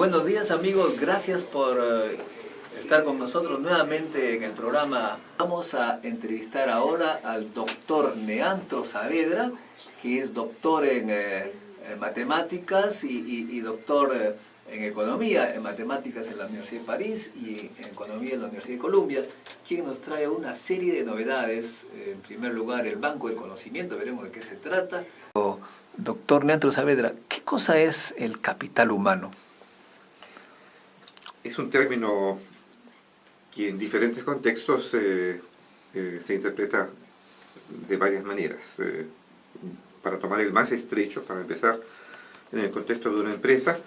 Buenos días amigos, gracias por estar con nosotros nuevamente en el programa. Vamos a entrevistar ahora al doctor Neantro Saavedra, que es doctor en matemáticas y doctor en economía, en matemáticas en la Universidad de París y en economía en la Universidad de Columbia, quien nos trae una serie de novedades. En primer lugar, el Banco del Conocimiento, veremos de qué se trata. Doctor Neantro Saavedra, ¿qué cosa es el capital humano? Es un término que en diferentes contextos se interpreta de varias maneras. Para tomar el más estrecho, para empezar, en el contexto de una empresa,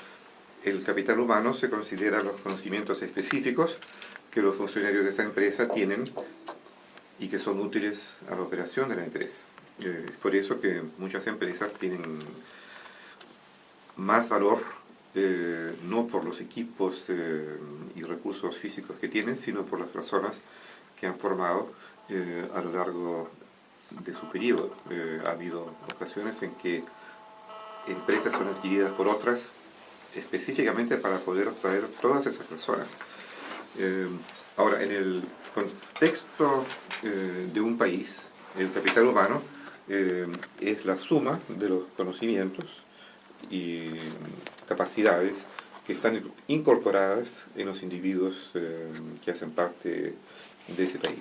el capital humano se considera los conocimientos específicos que los funcionarios de esa empresa tienen y que son útiles a la operación de la empresa. Es por eso que muchas empresas tienen más valor, no por los equipos y recursos físicos que tienen, sino por las personas que han formado a lo largo de su periodo. Ha habido ocasiones en que empresas son adquiridas por otras específicamente para poder atraer todas esas personas. Ahora, en el contexto de un país, el capital humano es la suma de los conocimientos y capacidades que están incorporadas en los individuos que hacen parte de ese país.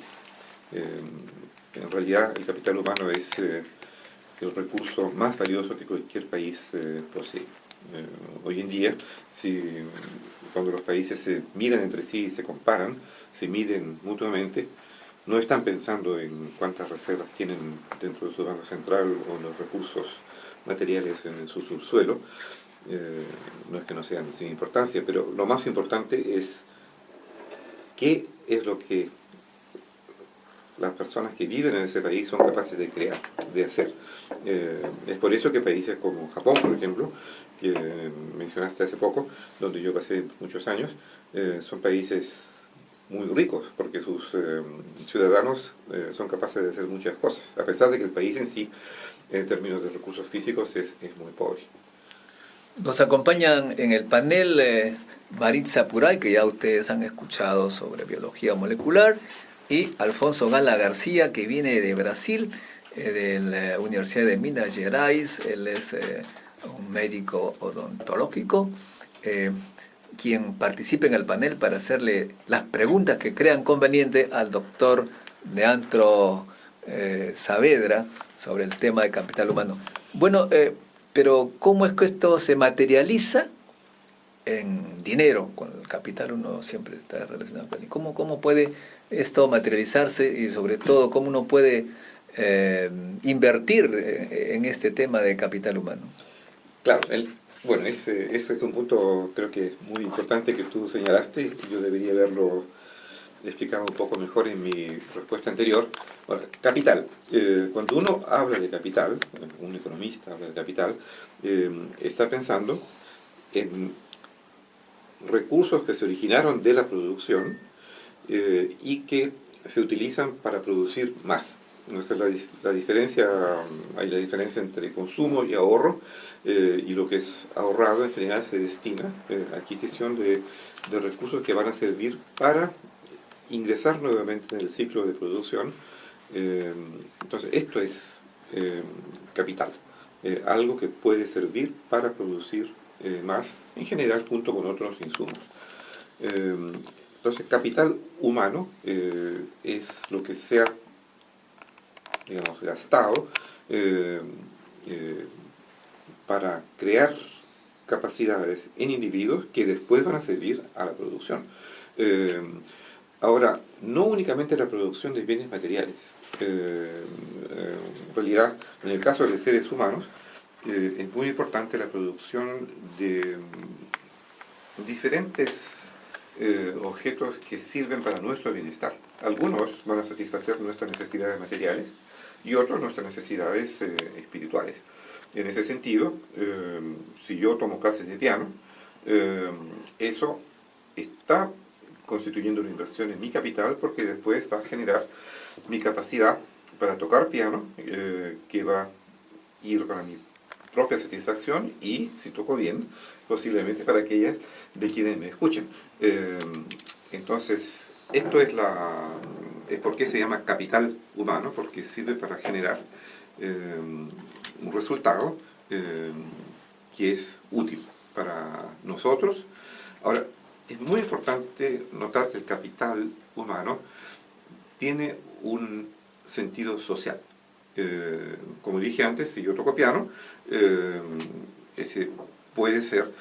En realidad, el capital humano es el recurso más valioso que cualquier país posee. Hoy en día, cuando los países se miran entre sí y se comparan, se miden mutuamente, no están pensando en cuántas reservas tienen dentro de su banco central o en los recursos materiales en su subsuelo. No es que no sean sin importancia, pero lo más importante es qué es lo que las personas que viven en ese país son capaces de crear, de hacer. Es por eso que países como Japón, por ejemplo, que mencionaste hace poco, donde yo pasé muchos años, son países muy ricos, porque sus ciudadanos son capaces de hacer muchas cosas, a pesar de que el país en sí, en términos de recursos físicos, es muy pobre. Nos acompañan en el panel Maritza Puray, que ya ustedes han escuchado sobre biología molecular, y Alfonso Gala García, que viene de Brasil, de la Universidad de Minas Gerais. Él es un médico odontológico, quien participa en el panel para hacerle las preguntas que crean conveniente al doctor Neantro Saavedra sobre el tema de capital humano. Bueno, pero ¿cómo es que esto se materializa en dinero? Con el capital uno siempre está relacionado con él. ¿Cómo puede esto materializarse y sobre todo cómo uno puede invertir en este tema de capital humano? Claro, bueno, ese es un punto creo que muy importante que tú señalaste y yo debería haberlo explicado un poco mejor en mi respuesta anterior. Bueno, capital. Cuando uno habla de capital, un economista habla de capital, está pensando en recursos que se originaron de la producción y que se utilizan para producir más. Esa es la diferencia, hay la diferencia entre consumo y ahorro, y lo que es ahorrado en general se destina a adquisición de recursos que van a servir para ingresar nuevamente en el ciclo de producción. Entonces esto es capital, algo que puede servir para producir más, en general junto con otros insumos. Entonces capital humano es lo que se ha, digamos, gastado para crear capacidades en individuos que después van a servir a la producción. Ahora, no únicamente la producción de bienes materiales. En realidad, en el caso de seres humanos, es muy importante la producción de diferentes objetos que sirven para nuestro bienestar. Algunos van a satisfacer nuestras necesidades materiales y otros nuestras necesidades espirituales. En ese sentido, si yo tomo clases de piano, eso está constituyendo una inversión en mi capital porque después va a generar mi capacidad para tocar piano, que va a ir para mi propia satisfacción y, si tocó bien, posiblemente para aquellas de quienes me escuchen. Entonces, esto es por qué se llama capital humano, porque sirve para generar un resultado que es útil para nosotros. Ahora, es muy importante notar que el capital humano tiene un sentido social. Como dije antes, si yo toco piano, ese puede ser,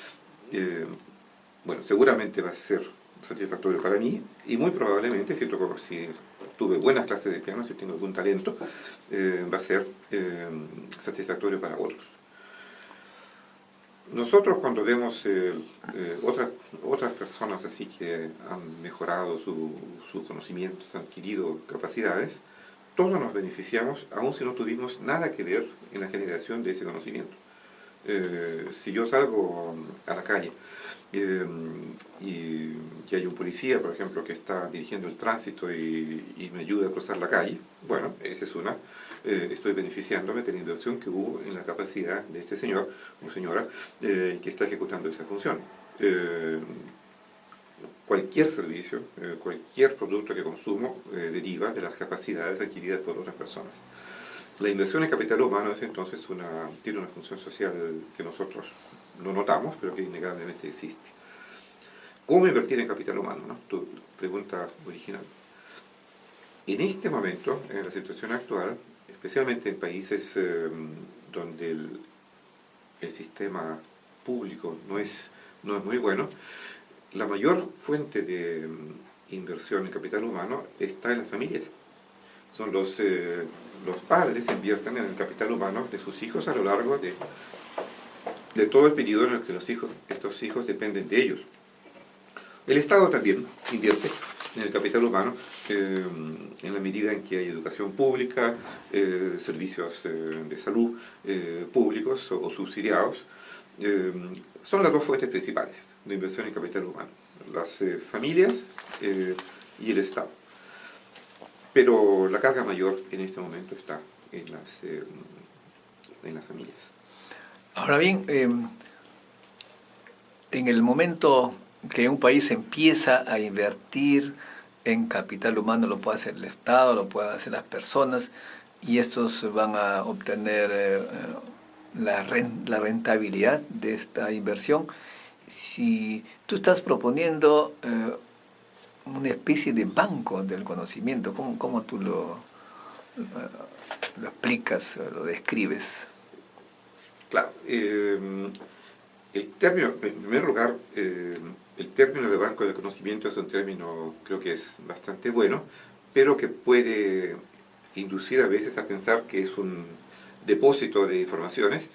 bueno, seguramente va a ser satisfactorio para mí y muy probablemente si tuve buenas clases de piano, si tengo algún talento, va a ser satisfactorio para otros. Nosotros cuando vemos otras personas así que han mejorado sus conocimientos, han adquirido capacidades, todos nos beneficiamos, aun si no tuvimos nada que ver en la generación de ese conocimiento. Si yo salgo a la calle y hay un policía, por ejemplo, que está dirigiendo el tránsito y me ayuda a cruzar la calle, bueno, esa es estoy beneficiándome de la inversión que hubo en la capacidad de este señor o señora que está ejecutando esa función. Cualquier servicio, cualquier producto que consumo deriva de las capacidades adquiridas por otras personas. La inversión en capital humano es entonces tiene una función social que nosotros no notamos, pero que innegablemente existe. ¿Cómo invertir en capital humano? ¿No? Tu pregunta original. En este momento, en la situación actual, especialmente en países donde el sistema público no es muy bueno, la mayor fuente de inversión en capital humano está en las familias. Son los padres invierten en el capital humano de sus hijos a lo largo de todo el periodo en el que estos hijos dependen de ellos. El Estado también invierte en el capital humano en la medida en que hay educación pública, servicios de salud públicos o subsidiados. Son las dos fuentes principales de inversión en capital humano, las familias y el Estado. Pero la carga mayor en este momento está en las familias. Ahora bien, en el momento que un país empieza a invertir en capital humano, lo puede hacer el Estado, lo pueden hacer las personas, y estos van a obtener la rentabilidad de esta inversión. Si tú estás proponiendo una especie de banco del conocimiento, ¿cómo tú lo explicas, lo describes? Claro, el término, en primer lugar, el término de banco del conocimiento es un término, creo que es bastante bueno, pero que puede inducir a veces a pensar que es un depósito de informaciones,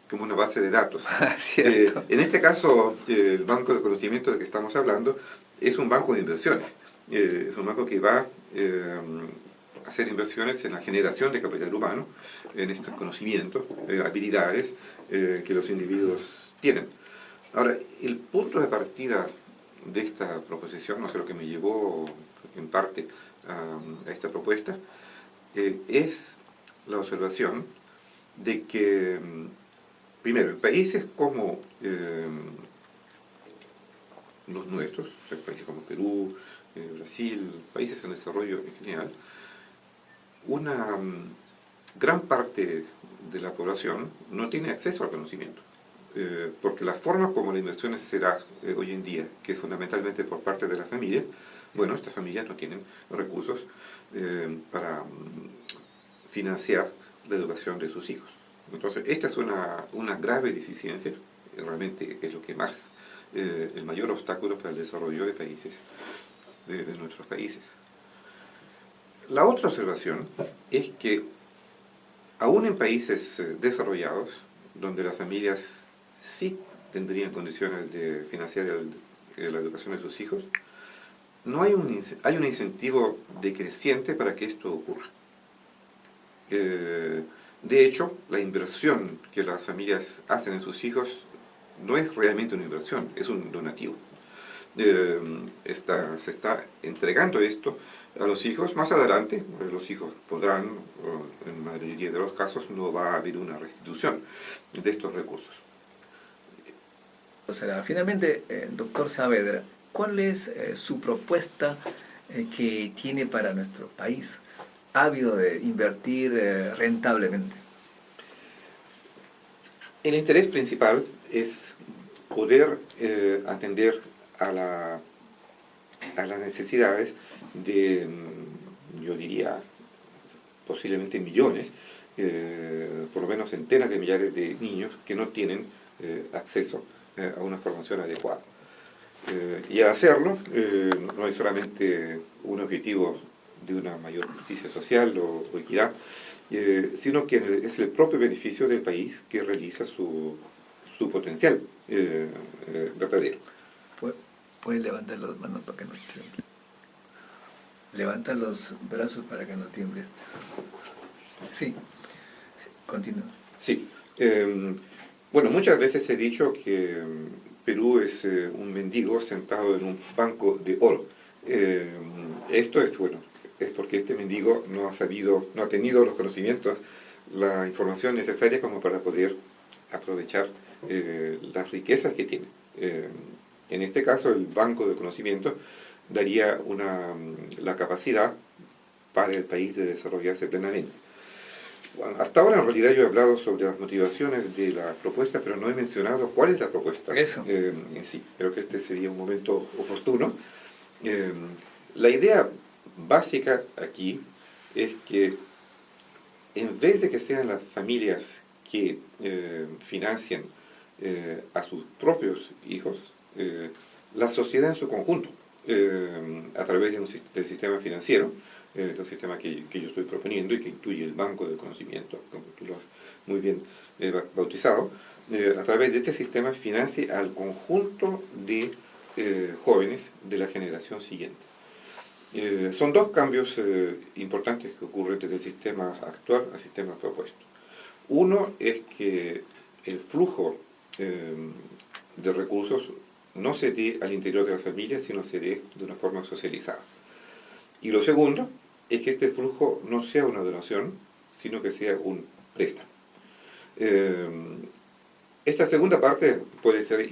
como una base de datos. En este caso, el banco de conocimiento del que estamos hablando es un banco de inversiones. Es un banco que va a hacer inversiones en la generación de capital humano, en estos conocimientos, habilidades que los individuos tienen. Ahora, el punto de partida de esta proposición, no sé lo que me llevó en parte a esta propuesta, es la observación de que, primero, en países como los nuestros, o sea, países como Perú, Brasil, países en desarrollo en general, una gran parte de la población no tiene acceso al conocimiento. Porque la forma como la inversión se da hoy en día, que es fundamentalmente por parte de la familia, bueno, estas familias no tienen recursos para financiar la educación de sus hijos. Entonces, esta es una grave deficiencia, realmente es lo que más, el mayor obstáculo para el desarrollo de países, de nuestros países. La otra observación es que, aún en países desarrollados, donde las familias sí tendrían condiciones de financiar la educación de sus hijos, no hay un incentivo decreciente para que esto ocurra. De hecho, la inversión que las familias hacen en sus hijos no es realmente una inversión, es un donativo. se está entregando esto a los hijos. Más adelante, los hijos podrán, en la mayoría de los casos, no va a haber una restitución de estos recursos. O sea, finalmente, doctor Saavedra, ¿cuál es su propuesta que tiene para nuestro país ávido de invertir rentablemente? El interés principal es poder atender a las necesidades de, yo diría, posiblemente millones, por lo menos centenas de millares de niños que no tienen acceso a una formación adecuada. Y al hacerlo, no es solamente un objetivo de una mayor justicia social o equidad, sino que es el propio beneficio del país que realiza su potencial verdadero. Puedes levantar las manos para que no tiemble. Levanta los brazos para que no tiembles. Sí, continúa. Sí. Bueno, muchas veces he dicho que Perú es un mendigo sentado en un banco de oro. Esto es, bueno, es porque este mendigo no ha tenido los conocimientos, la información necesaria como para poder aprovechar las riquezas que tiene. En este caso, el banco de conocimiento daría la capacidad para el país de desarrollarse plenamente. Bueno, hasta ahora en realidad yo he hablado sobre las motivaciones de la propuesta, pero no he mencionado cuál es la propuesta en sí. Creo que este sería un momento oportuno. La idea básica aquí es que en vez de que sean las familias que financien a sus propios hijos, la sociedad en su conjunto, a través del sistema financiero, el sistema que yo estoy proponiendo y que incluye el banco de conocimiento, como tú lo has muy bien bautizado, a través de este sistema financie al conjunto de jóvenes de la generación siguiente. Son dos cambios importantes que ocurren desde el sistema actual al sistema propuesto. Uno es que el flujo de recursos no se dé al interior de la familia, sino se dé de una forma socializada. Y lo segundo es que este flujo no sea una donación, sino que sea un préstamo. Esta segunda parte puede ser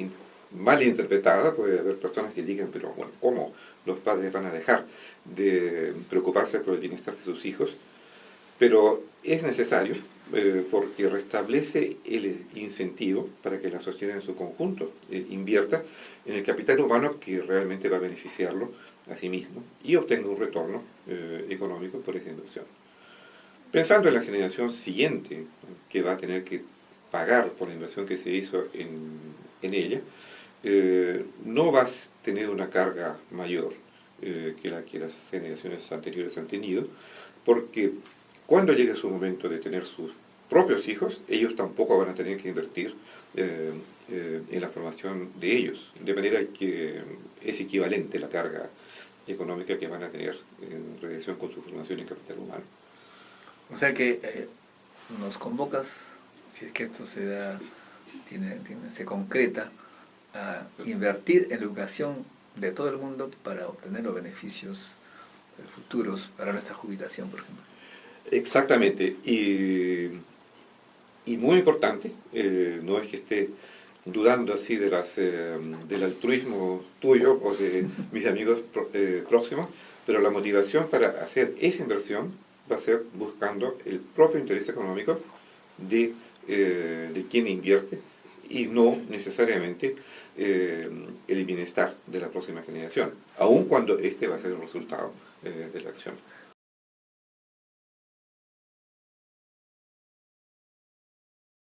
mal interpretada, puede haber personas que digan, pero bueno, ¿cómo los padres van a dejar de preocuparse por el bienestar de sus hijos? Pero es necesario porque restablece el incentivo para que la sociedad en su conjunto invierta en el capital humano que realmente va a beneficiarlo a sí mismo y obtenga un retorno económico por esa inversión. Pensando en la generación siguiente, que va a tener que pagar por la inversión que se hizo en ella, no va a tener una carga mayor que la que las generaciones anteriores han tenido, porque cuando llegue su momento de tener sus propios hijos, ellos tampoco van a tener que invertir en la formación de ellos, de manera que es equivalente la carga económica que van a tener en relación con su formación en capital humano. O sea que nos convocas, si es que esto se da, se concreta, a invertir en la educación de todo el mundo para obtener los beneficios futuros para nuestra jubilación, por ejemplo. Exactamente, y muy importante, no es que esté dudando así del altruismo tuyo o de mis amigos próximos, pero la motivación para hacer esa inversión va a ser buscando el propio interés económico de quien invierte y no necesariamente el bienestar de la próxima generación, aun cuando este va a ser el resultado de la acción.